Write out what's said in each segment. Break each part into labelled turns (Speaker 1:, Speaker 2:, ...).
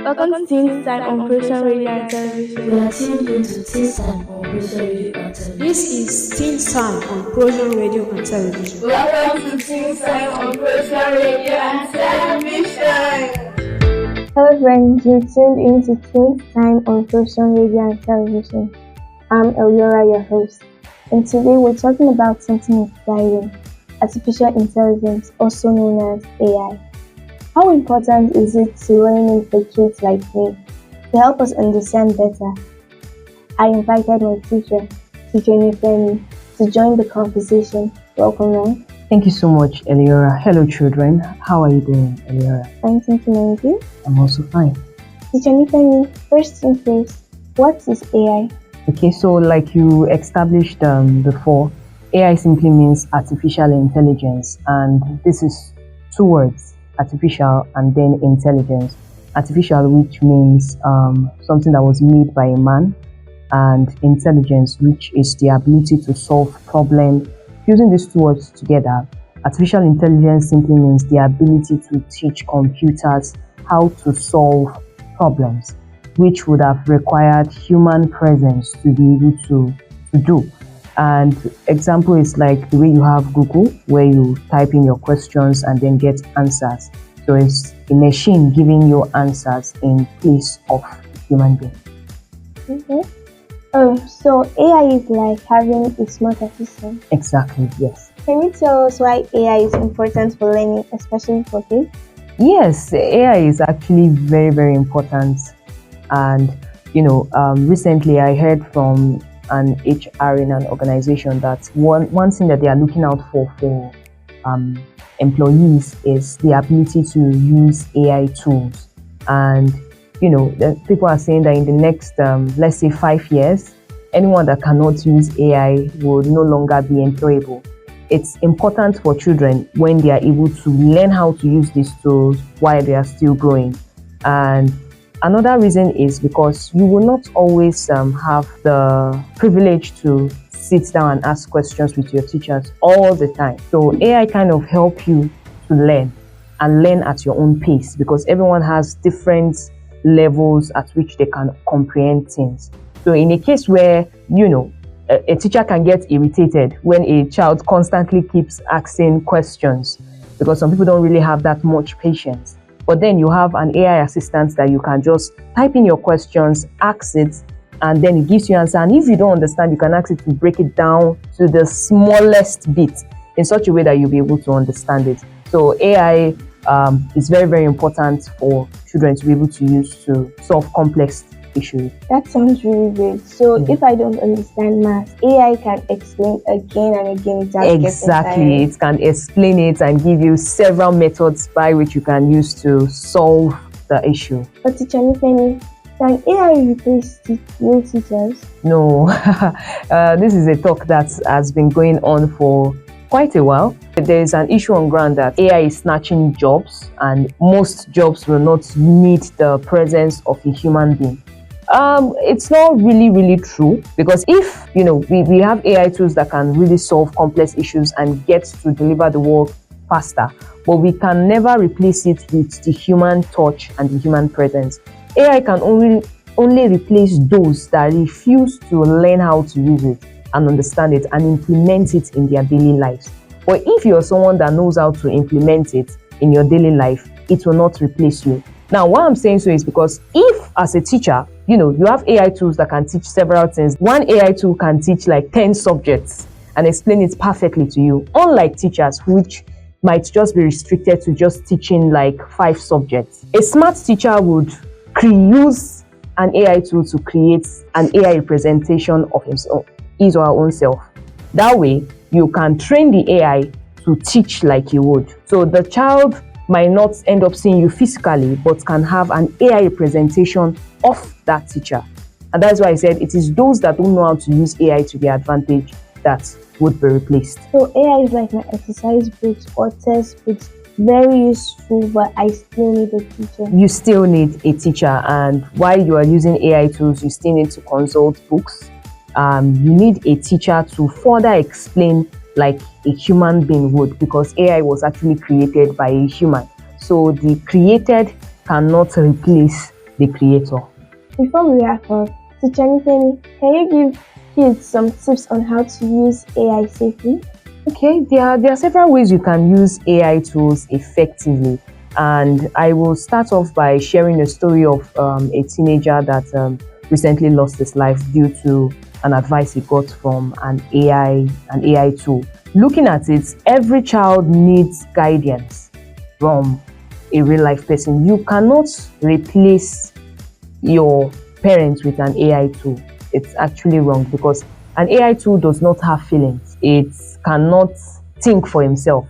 Speaker 1: Welcome to Teen Time on Christian Radio and Television.
Speaker 2: You are tuned into Teen Time on Christian Radio and Television. This is Teen Time on Christian Radio and Television.
Speaker 1: Welcome to Teen Time on Christian Radio and Television.
Speaker 3: Hello friends, you're tuned into Teen Time on Christian Radio and Television. I'm Eriola, your host, and today we're talking about something exciting, artificial intelligence, also known as AI. How important is it to learning for kids like me? To help us understand better, I invited my teacher Nifemi, to join the conversation. Welcome, ma'am.
Speaker 4: Thank you so much, Eriola. Hello, children. How are you doing, Eriola?
Speaker 3: Fine, thank you.
Speaker 4: I'm also fine.
Speaker 3: Teacher Nifemi, first thing first, what is AI?
Speaker 4: Okay, so like you established before, AI simply means artificial intelligence, and this is two words, artificial and then intelligence. Artificial, which means something that was made by a man, and intelligence, which is the ability to solve problems. Using these two words together, artificial intelligence simply means the ability to teach computers how to solve problems, which would have required human presence to be able to do. And example is like the way you have Google, where you type in your questions and then get answers. So it's a machine giving you answers in place of a human being.
Speaker 3: Okay. So AI is like having a smart assistant.
Speaker 4: Exactly, yes.
Speaker 3: Can you tell us why AI is important for learning, especially for kids?
Speaker 4: Yes, AI is actually very, very important. And, recently I heard from an HR in an organization that one thing that they are looking out for employees is the ability to use AI tools. And the people are saying that in the next let's say 5 years, anyone that cannot use AI will no longer be employable. It's important for children when they are able to learn how to use these tools while they are still growing. And another reason is because you will not always have the privilege to sit down and ask questions with your teachers all the time. So AI kind of help you to learn and learn at your own pace, because everyone has different levels at which they can comprehend things. So in a case where, a teacher can get irritated when a child constantly keeps asking questions, because some people don't really have that much patience. But then you have an AI assistant that you can just type in your questions, ask it, and then it gives you an answer. And if you don't understand, you can ask it to break it down to the smallest bit in such a way that you'll be able to understand it. So AI is very, very important for children to be able to use to solve complex issues.
Speaker 3: That sounds really good. So if I don't understand math, AI can explain again and again without
Speaker 4: Exactly. It can explain it and give you several methods by which you can use to solve the issue.
Speaker 3: But teacher Nifemi, can AI replace real teachers?
Speaker 4: No. This is a talk that has been going on for quite a while. There is an issue on ground that AI is snatching jobs, and most jobs will not need the presence of a human being. It's not really true, because if we have AI tools that can really solve complex issues and get to deliver the work faster, but we can never replace it with the human touch and the human presence. AI can only replace those that refuse to learn how to use it and understand it and implement it in their daily lives. But if you're someone that knows how to implement it in your daily life, it will not replace you. Now, why I'm saying so is because if, as a teacher, you have AI tools that can teach several things. One AI tool can teach like 10 subjects and explain it perfectly to you, unlike teachers, which might just be restricted to just teaching like 5 subjects. A smart teacher would use an AI tool to create an AI representation of his or her own self. That way, you can train the AI to teach like you would. So the child might not end up seeing you physically, but can have an AI representation of that teacher. And that's why I said it is those that don't know how to use AI to their advantage that would be replaced.
Speaker 3: So AI is like my exercise books or test books. Very useful, but I still need a teacher.
Speaker 4: You still need a teacher, and while you are using AI tools, you still need to consult books. You need a teacher to further explain like a human being would, because AI was actually created by a human. So the created cannot replace the creator.
Speaker 3: Before we wrap up, Teacher Nifemi, can you give kids some tips on how to use AI safely?
Speaker 4: Okay, there are several ways you can use AI tools effectively, and I will start off by sharing a story of a teenager that recently lost his life due to an advice he got from an AI tool. Looking at it, every child needs guidance from a real life person. You cannot replace your parents with an AI tool. It's actually wrong, because an AI tool does not have feelings. It cannot think for himself,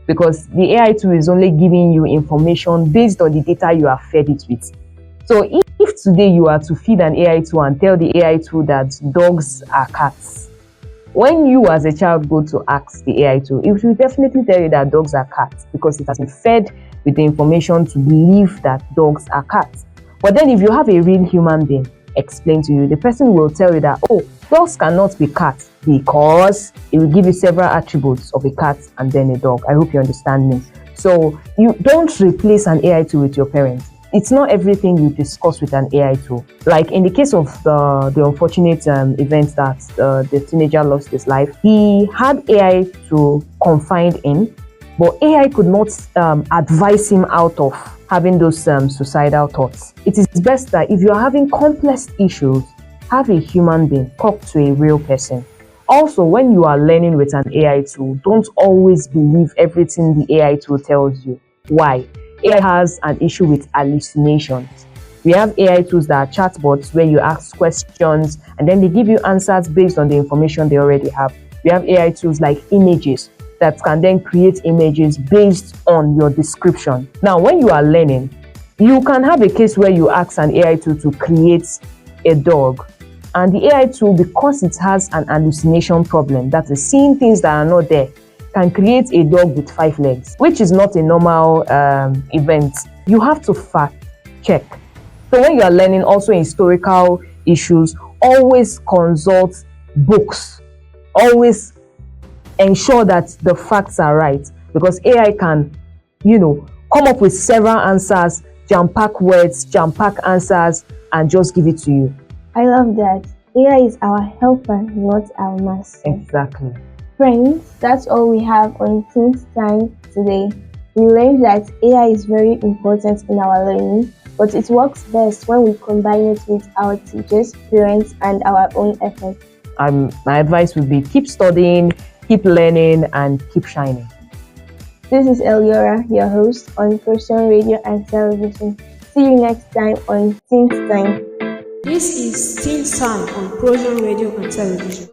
Speaker 4: because the AI tool is only giving you information based on the data you have fed it with. So if today you are to feed an AI tool and tell the AI tool that dogs are cats, when you as a child go to ask the AI tool, it will definitely tell you that dogs are cats, because it has been fed with the information to believe that dogs are cats. But then if you have a real human being explain to you, the person will tell you that, oh, dogs cannot be cats, because it will give you several attributes of a cat and then a dog. I hope you understand me. So you don't replace an AI tool with your parents. It's not everything you discuss with an AI tool. Like in the case of the unfortunate event that the teenager lost his life, he had AI to confide in, but AI could not advise him out of having those suicidal thoughts. It is best that if you are having complex issues, have a human being, talk to a real person. Also, when you are learning with an AI tool, don't always believe everything the AI tool tells you. Why? AI has an issue with hallucinations. We have AI tools that are chatbots where you ask questions and then they give you answers based on the information they already have. We have AI tools like images that can then create images based on your description. Now, when you are learning, you can have a case where you ask an AI tool to create a dog, and the AI tool, because it has an hallucination problem, that is seeing things that are not there, can create a dog with 5 legs, which is not a normal event. You have to fact check. So when you are learning also historical issues, always consult books. Always ensure that the facts are right, because AI can, come up with several answers, jam-pack words, jam-pack answers, and just give it to you.
Speaker 3: I love that. AI is our helper, not our master.
Speaker 4: Exactly.
Speaker 3: Friends, that's all we have on Teens Time today. We learned that AI is very important in our learning, but it works best when we combine it with our teachers, parents, and our own efforts.
Speaker 4: My advice would be keep studying, keep learning, and keep shining.
Speaker 3: This is Eriola, your host on Person Radio and Television. See you next time on Teens Time.
Speaker 2: This is Teen Time on Program Radio and Television.